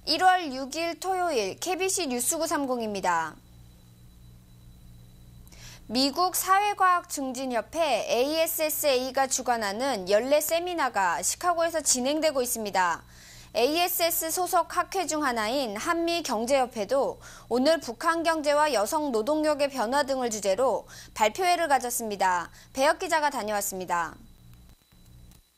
1월 6일 토요일 KBC 뉴스 930입니다. 미국 사회과학증진협회 ASSA가 주관하는 연례 세미나가 시카고에서 진행되고 있습니다. ASS 소속 학회 중 하나인 한미경제협회도 오늘 북한 경제와 여성 노동력의 변화 등을 주제로 발표회를 가졌습니다. 배혁 기자가 다녀왔습니다.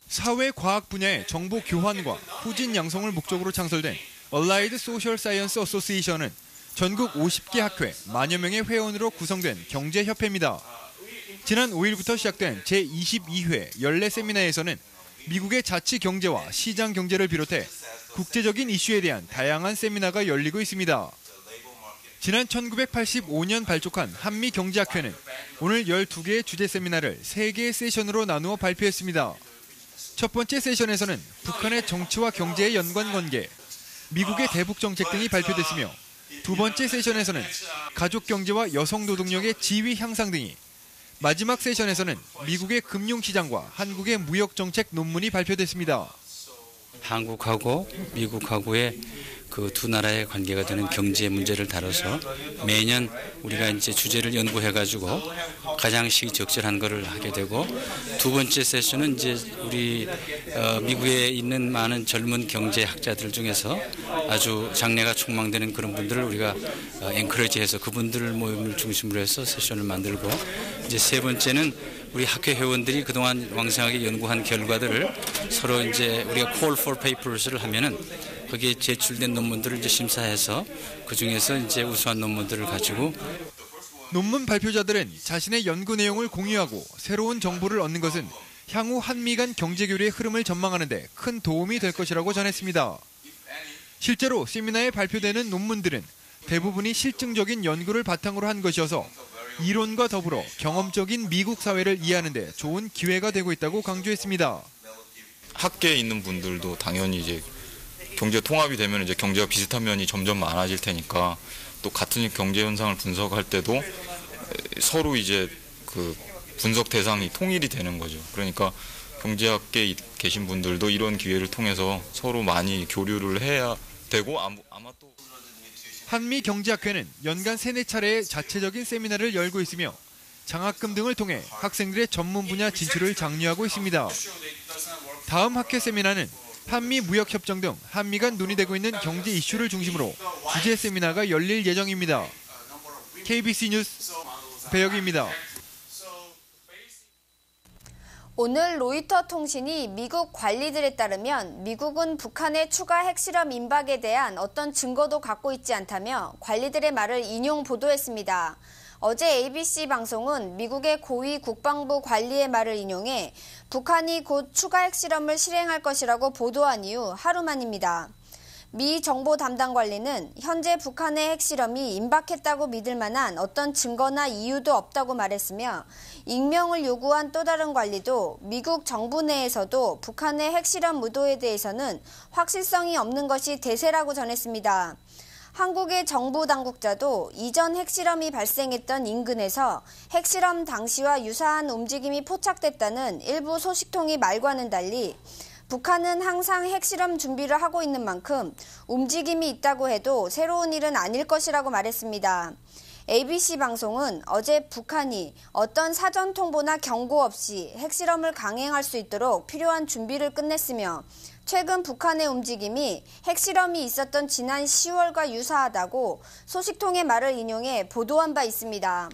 사회과학 분야의 정보 교환과 후진 양성을 목적으로 창설된 Allied Social Science Association은 전국 50개 학회, 만여 명의 회원으로 구성된 경제협회입니다. 지난 5일부터 시작된 제22회 연례 세미나에서는 미국의 자치 경제와 시장 경제를 비롯해 국제적인 이슈에 대한 다양한 세미나가 열리고 있습니다. 지난 1985년 발족한 한미경제학회는 오늘 12개의 주제 세미나를 3개의 세션으로 나누어 발표했습니다. 첫 번째 세션에서는 북한의 정치와 경제의 연관관계, 미국의 대북 정책 등이 발표됐으며 두 번째 세션에서는 가족 경제와 여성 노동력의 지위 향상 등이, 마지막 세션에서는 미국의 금융시장과 한국의 무역정책 논문이 발표됐습니다. 한국하고 미국하고의 그 두 나라의 관계가 되는 경제 문제를 다뤄서 매년 우리가 이제 주제를 연구해가지고 가장 시기적절한 것을 하게 되고, 두 번째 세션은 이제 우리 미국에 있는 많은 젊은 경제학자들 중에서 아주 장래가 촉망되는 그런 분들을 우리가 엔커리지해서 그분들 모임을 중심으로 해서 세션을 만들고, 이제 세 번째는 우리 학회 회원들이 그동안 왕성하게 연구한 결과들을 서로 이제 우리가 call for papers를 하면은 거기에 제출된 논문들을 이제 심사해서 그 중에서 이제 우수한 논문들을 가지고, 논문 발표자들은 자신의 연구 내용을 공유하고 새로운 정보를 얻는 것은 향후 한미 간 경제 교류의 흐름을 전망하는 데 큰 도움이 될 것이라고 전했습니다. 실제로 세미나에 발표되는 논문들은 대부분이 실증적인 연구를 바탕으로 한 것이어서 이론과 더불어 경험적인 미국 사회를 이해하는 데 좋은 기회가 되고 있다고 강조했습니다. 학계에 있는 분들도 당연히 이제 경제 통합이 되면 이제 경제와 비슷한 면이 점점 많아질 테니까, 또 같은 경제 현상을 분석할 때도 서로 이제 그 분석 대상이 통일이 되는 거죠. 그러니까 경제학계에 계신 분들도 이런 기회를 통해서 서로 많이 교류를 해야 되고, 아마 또 한미경제학회는 연간 3-4차례의 자체적인 세미나를 열고 있으며 장학금 등을 통해 학생들의 전문 분야 진출을 장려하고 있습니다. 다음 학회 세미나는 한미 무역협정 등 한미 간 논의되고 있는 경제 이슈를 중심으로 주제 세미나가 열릴 예정입니다. KBC 뉴스 배혁입니다. 오늘 로이터 통신이 미국 관리들에 따르면 미국은 북한의 추가 핵실험 임박에 대한 어떤 증거도 갖고 있지 않다며 관리들의 말을 인용 보도했습니다. 어제 ABC 방송은 미국의 고위 국방부 관리의 말을 인용해 북한이 곧 추가 핵실험을 실행할 것이라고 보도한 이후 하루 만입니다. 미 정보 담당 관리는 현재 북한의 핵실험이 임박했다고 믿을 만한 어떤 증거나 이유도 없다고 말했으며, 익명을 요구한 또 다른 관리도 미국 정부 내에서도 북한의 핵실험 의도에 대해서는 확실성이 없는 것이 대세라고 전했습니다. 한국의 정부 당국자도 이전 핵실험이 발생했던 인근에서 핵실험 당시와 유사한 움직임이 포착됐다는 일부 소식통이 말과는 달리 북한은 항상 핵실험 준비를 하고 있는 만큼 움직임이 있다고 해도 새로운 일은 아닐 것이라고 말했습니다. ABC 방송은 어제 북한이 어떤 사전 통보나 경고 없이 핵실험을 강행할 수 있도록 필요한 준비를 끝냈으며, 최근 북한의 움직임이 핵실험이 있었던 지난 10월과 유사하다고 소식통의 말을 인용해 보도한 바 있습니다.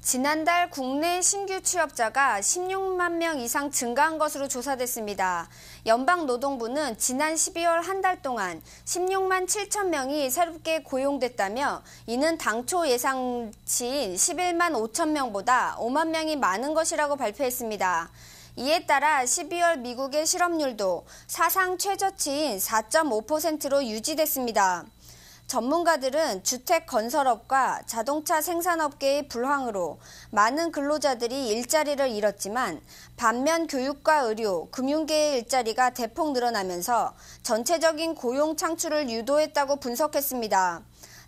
지난달 국내 신규 취업자가 16만 명 이상 증가한 것으로 조사됐습니다. 연방노동부는 지난 12월 한 달 동안 16만 7천 명이 새롭게 고용됐다며, 이는 당초 예상치인 11만 5천 명보다 5만 명이 많은 것이라고 발표했습니다. 이에 따라 12월 미국의 실업률도 사상 최저치인 4.5%로 유지됐습니다. 전문가들은 주택 건설업과 자동차 생산업계의 불황으로 많은 근로자들이 일자리를 잃었지만, 반면 교육과 의료, 금융계의 일자리가 대폭 늘어나면서 전체적인 고용 창출을 유도했다고 분석했습니다.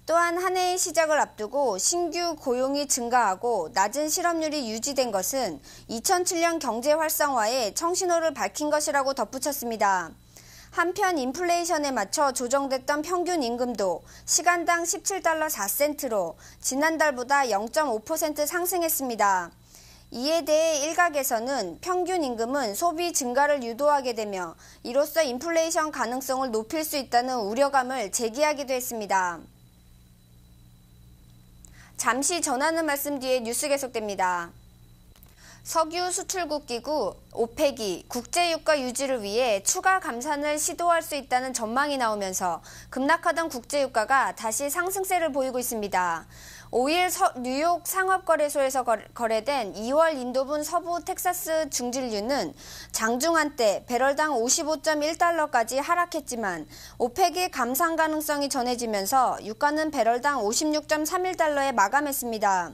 또한 한 해의 시작을 앞두고 신규 고용이 증가하고 낮은 실업률이 유지된 것은 2007년 경제 활성화에 청신호를 밝힌 것이라고 덧붙였습니다. 한편 인플레이션에 맞춰 조정됐던 평균 임금도 시간당 17달러 4센트로 지난달보다 0.5% 상승했습니다. 이에 대해 일각에서는 평균 임금은 소비 증가를 유도하게 되며 이로써 인플레이션 가능성을 높일 수 있다는 우려감을 제기하기도 했습니다. 잠시 전하는 말씀 뒤에 뉴스 계속됩니다. 석유 수출국 기구 오펙이 국제유가 유지를 위해 추가 감산을 시도할 수 있다는 전망이 나오면서 급락하던 국제유가가 다시 상승세를 보이고 있습니다. 5일 뉴욕 상업거래소에서 거래된 2월 인도분 서부 텍사스 중진유는 장중한 때 배럴당 55.1달러까지 하락했지만 오펙의 감산 가능성이 전해지면서 유가는 배럴당 56.31달러에 마감했습니다.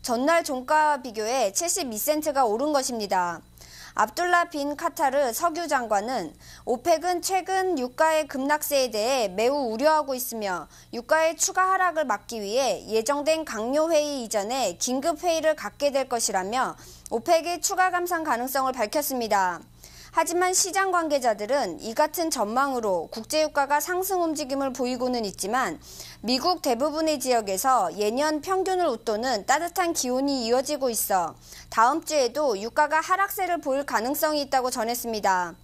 전날 종가와 비교해 72센트가 오른 것입니다. 압둘라 빈 카타르 석유 장관은 오펙은 최근 유가의 급락세에 대해 매우 우려하고 있으며 유가의 추가 하락을 막기 위해 예정된 강요회의 이전에 긴급회의를 갖게 될 것이라며 오펙의 추가 감산 가능성을 밝혔습니다. 하지만 시장 관계자들은 이 같은 전망으로 국제유가가 상승 움직임을 보이고는 있지만 미국 대부분의 지역에서 예년 평균을 웃도는 따뜻한 기온이 이어지고 있어 다음 주에도 유가가 하락세를 보일 가능성이 있다고 전했습니다.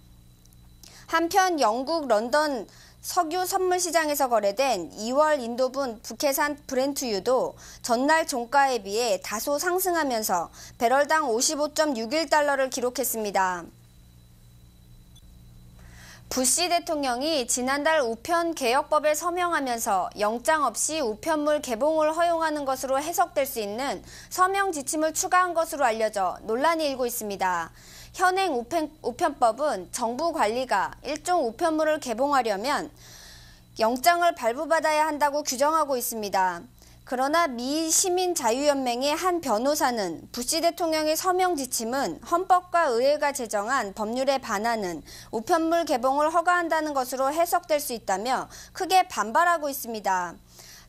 한편 영국 런던 석유 선물 시장에서 거래된 2월 인도분 북해산 브렌트유도 전날 종가에 비해 다소 상승하면서 배럴당 55.61달러를 기록했습니다. 부시 대통령이 지난달 우편 개혁법에 서명하면서 영장 없이 우편물 개봉을 허용하는 것으로 해석될 수 있는 서명 지침을 추가한 것으로 알려져 논란이 일고 있습니다. 현행 우편법은 정부 관리가 일종 우편물을 개봉하려면 영장을 발부받아야 한다고 규정하고 있습니다. 그러나 미 시민자유연맹의 한 변호사는 부시 대통령의 서명 지침은 헌법과 의회가 제정한 법률에 반하는 우편물 개봉을 허가한다는 것으로 해석될 수 있다며 크게 반발하고 있습니다.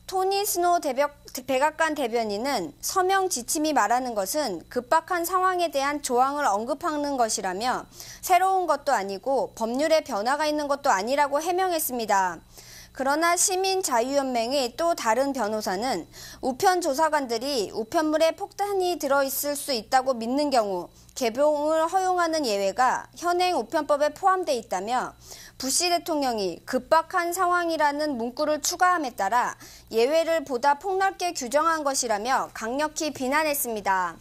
토니 스노 백악관 대변인은 서명 지침이 말하는 것은 급박한 상황에 대한 조항을 언급하는 것이라며 새로운 것도 아니고 법률에 변화가 있는 것도 아니라고 해명했습니다. 그러나 시민자유연맹의 또 다른 변호사는 우편 조사관들이 우편물에 폭탄이 들어있을 수 있다고 믿는 경우 개봉을 허용하는 예외가 현행 우편법에 포함돼 있다며 부시 대통령이 급박한 상황이라는 문구를 추가함에 따라 예외를 보다 폭넓게 규정한 것이라며 강력히 비난했습니다.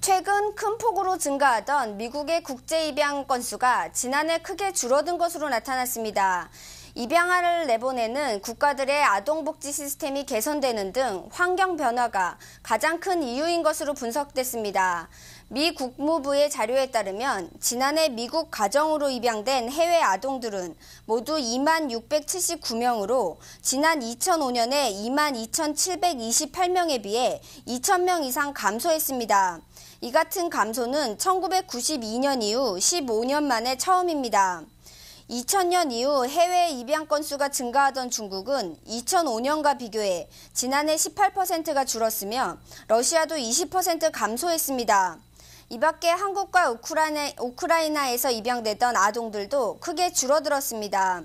최근 큰 폭으로 증가하던 미국의 국제 입양 건수가 지난해 크게 줄어든 것으로 나타났습니다. 입양아를 내보내는 국가들의 아동복지 시스템이 개선되는 등 환경 변화가 가장 큰 이유인 것으로 분석됐습니다. 미 국무부의 자료에 따르면 지난해 미국 가정으로 입양된 해외 아동들은 모두 26,679명으로 지난 2005년에 22,728명에 비해 2,000명 이상 감소했습니다. 이 같은 감소는 1992년 이후 15년 만에 처음입니다. 2000년 이후 해외 입양 건수가 증가하던 중국은 2005년과 비교해 지난해 18%가 줄었으며 러시아도 20% 감소했습니다. 이 밖에 한국과 우크라이나에서 입양되던 아동들도 크게 줄어들었습니다.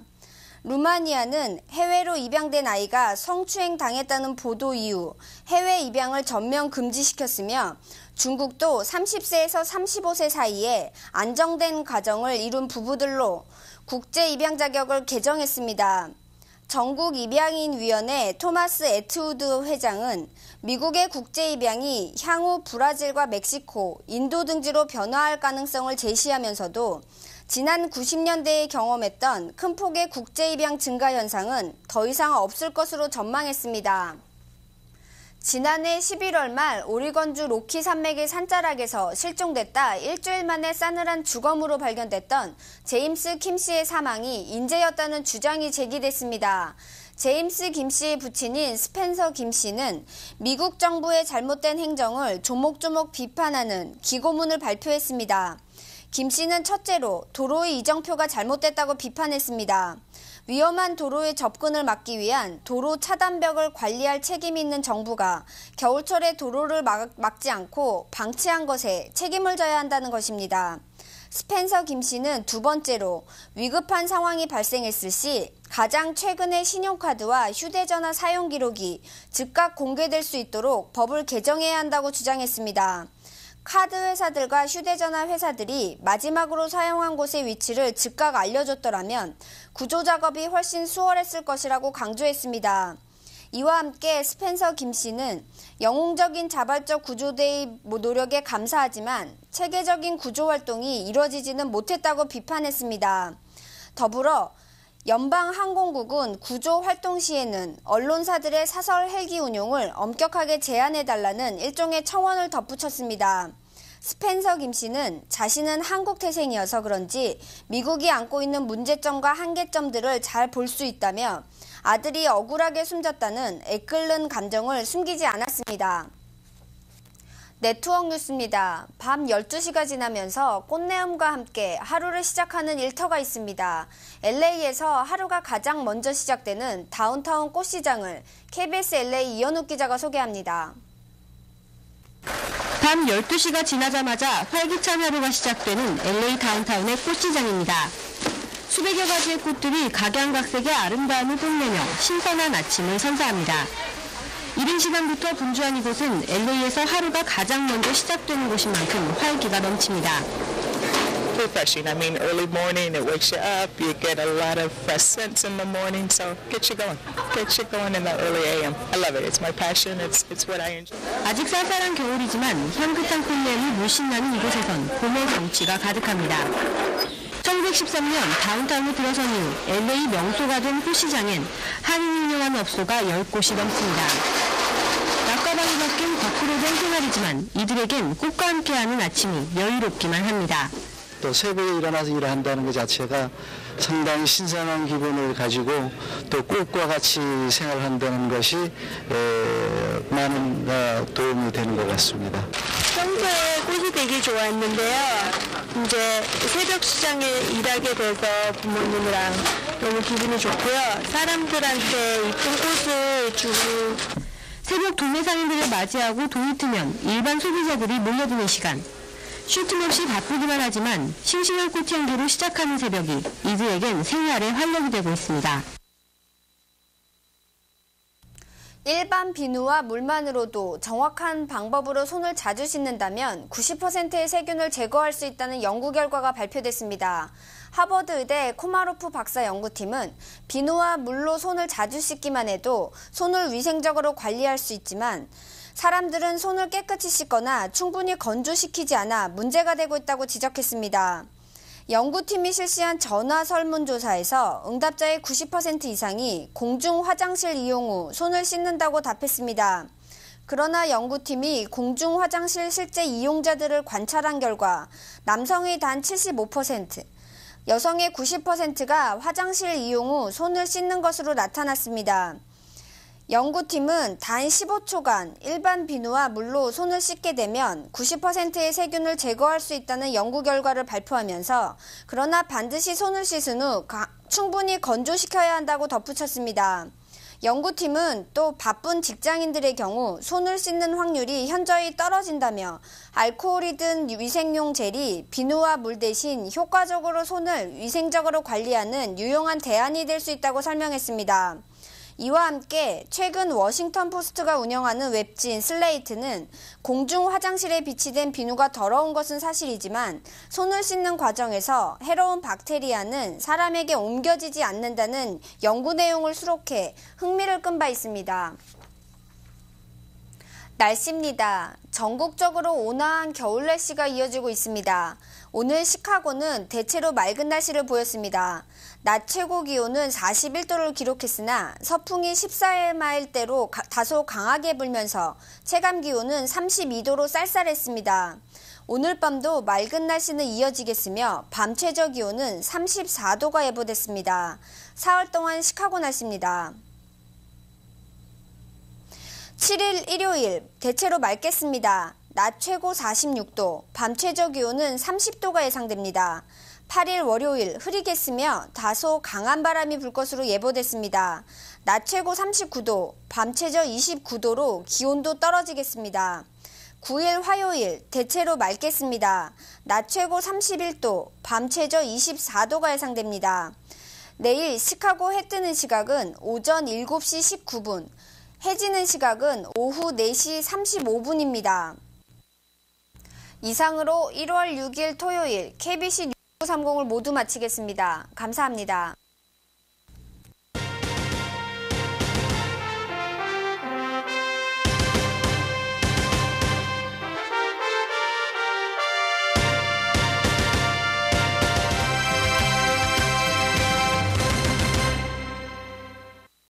루마니아는 해외로 입양된 아이가 성추행 당했다는 보도 이후 해외 입양을 전면 금지시켰으며 중국도 30세에서 35세 사이에 안정된 가정을 이룬 부부들로 국제 입양 자격을 개정했습니다. 전국입양인위원회 토마스 에트우드 회장은 미국의 국제 입양이 향후 브라질과 멕시코, 인도 등지로 변화할 가능성을 제시하면서도 지난 90년대에 경험했던 큰 폭의 국제 입양 증가 현상은 더 이상 없을 것으로 전망했습니다. 지난해 11월 말 오리건주 로키 산맥의 산자락에서 실종됐다 일주일 만에 싸늘한 주검으로 발견됐던 제임스 김 씨의 사망이 인재였다는 주장이 제기됐습니다. 제임스 김 씨의 부친인 스펜서 김 씨는 미국 정부의 잘못된 행정을 조목조목 비판하는 기고문을 발표했습니다. 김 씨는 첫째로 도로의 이정표가 잘못됐다고 비판했습니다. 위험한 도로의 접근을 막기 위한 도로 차단벽을 관리할 책임이 있는 정부가 겨울철에 도로를 막지 않고 방치한 것에 책임을 져야 한다는 것입니다. 스펜서 김 씨는 두 번째로 위급한 상황이 발생했을 시 가장 최근의 신용카드와 휴대전화 사용 기록이 즉각 공개될 수 있도록 법을 개정해야 한다고 주장했습니다. 카드 회사들과 휴대전화 회사들이 마지막으로 사용한 곳의 위치를 즉각 알려줬더라면 구조 작업이 훨씬 수월했을 것이라고 강조했습니다. 이와 함께 스펜서 김 씨는 영웅적인 자발적 구조대의 노력에 감사하지만 체계적인 구조 활동이 이루어지지는 못했다고 비판했습니다. 더불어 연방항공국은 구조 활동 시에는 언론사들의 사설 헬기 운용을 엄격하게 제한해달라는 일종의 청원을 덧붙였습니다. 스펜서 김 씨는 자신은 한국 태생이어서 그런지 미국이 안고 있는 문제점과 한계점들을 잘 볼 수 있다며 아들이 억울하게 숨졌다는 애끓는 감정을 숨기지 않았습니다. 네트워크 뉴스입니다. 밤 12시가 지나면서 꽃내음과 함께 하루를 시작하는 일터가 있습니다. LA에서 하루가 가장 먼저 시작되는 다운타운 꽃시장을 KBS LA 이현욱 기자가 소개합니다. 밤 12시가 지나자마자 활기찬 하루가 시작되는 LA 다운타운의 꽃시장입니다. 수백여 가지의 꽃들이 각양각색의 아름다움을 뽐내며 신선한 아침을 선사합니다. 이른 시간부터 분주한 이곳은 LA에서 하루가 가장 먼저 시작되는 곳인 만큼 활기가 넘칩니다. Refreshing. I mean, early morning, it wakes you up. You get a lot of fresh scents in the morning, so gets you going in the early AM. I love it. It's my passion. It's what I enjoy. 아직 쌀쌀한 겨울이지만 향긋한 꽃내음이 물씬 나는 이곳에선 봄의 정취가 가득합니다. 1913년 다운타운에 들어선 이후 LA 명소가 된 꽃시장엔 한인 유명한 업소가 10곳이 넘습니다. 낮과 밤이 바뀐 거꾸로 된 생활이지만 이들에겐 꽃과 함께하는 아침이 여유롭기만 합니다. 또 새벽에 일어나서 일을 한다는 것 자체가 상당히 신선한 기분을 가지고 또 꽃과 같이 생활한다는 것이 많은 도움이 되는 것 같습니다. 평소에 꽃이 되게 좋았는데요. 이제 새벽 시장에 일하게 돼서 부모님이랑 너무 기분이 좋고요. 사람들한테 이쁜 꽃을 주고 새벽 도매 상인들을 맞이하고 돈이 트면 일반 소비자들이 몰려드는 시간. 쉴 틈 없이 바쁘기만 하지만 싱싱한 꽃향기로 시작하는 새벽이 이들에겐 생활의 활력이 되고 있습니다. 일반 비누와 물만으로도 정확한 방법으로 손을 자주 씻는다면 90%의 세균을 제거할 수 있다는 연구 결과가 발표됐습니다. 하버드 의대 코마로프 박사 연구팀은 비누와 물로 손을 자주 씻기만 해도 손을 위생적으로 관리할 수 있지만 사람들은 손을 깨끗이 씻거나 충분히 건조시키지 않아 문제가 되고 있다고 지적했습니다. 연구팀이 실시한 전화 설문조사에서 응답자의 90% 이상이 공중 화장실 이용 후 손을 씻는다고 답했습니다. 그러나 연구팀이 공중 화장실 실제 이용자들을 관찰한 결과 남성의 단 75%, 여성의 90%가 화장실 이용 후 손을 씻는 것으로 나타났습니다. 연구팀은 단 15초간 일반 비누와 물로 손을 씻게 되면 90%의 세균을 제거할 수 있다는 연구 결과를 발표하면서 그러나 반드시 손을 씻은 후 충분히 건조시켜야 한다고 덧붙였습니다. 연구팀은 또 바쁜 직장인들의 경우 손을 씻는 확률이 현저히 떨어진다며 알코올이 든 위생용 젤이 비누와 물 대신 효과적으로 손을 위생적으로 관리하는 유용한 대안이 될 수 있다고 설명했습니다. 이와 함께 최근 워싱턴 포스트가 운영하는 웹진 슬레이트는 공중 화장실에 비치된 비누가 더러운 것은 사실이지만 손을 씻는 과정에서 해로운 박테리아는 사람에게 옮겨지지 않는다는 연구 내용을 수록해 흥미를 끈 바 있습니다. 날씨입니다. 전국적으로 온화한 겨울 날씨가 이어지고 있습니다. 오늘 시카고는 대체로 맑은 날씨를 보였습니다. 낮 최고 기온은 41도를 기록했으나 서풍이 14마일대로 다소 강하게 불면서 체감 기온은 32도로 쌀쌀했습니다. 오늘 밤도 맑은 날씨는 이어지겠으며 밤 최저 기온은 34도가 예보됐습니다. 사흘 동안 시카고 날씨입니다. 7일 일요일 대체로 맑겠습니다. 낮 최고 46도, 밤 최저 기온은 30도가 예상됩니다. 8일 월요일 흐리겠으며 다소 강한 바람이 불 것으로 예보됐습니다. 낮 최고 39도, 밤 최저 29도로 기온도 떨어지겠습니다. 9일 화요일 대체로 맑겠습니다. 낮 최고 31도, 밤 최저 24도가 예상됩니다. 내일 시카고 해 뜨는 시각은 오전 7시 19분, 해 지는 시각은 오후 4시 35분입니다. 이상으로 1월 6일 토요일 KBC 뉴스 30을 모두 마치겠습니다. 감사합니다.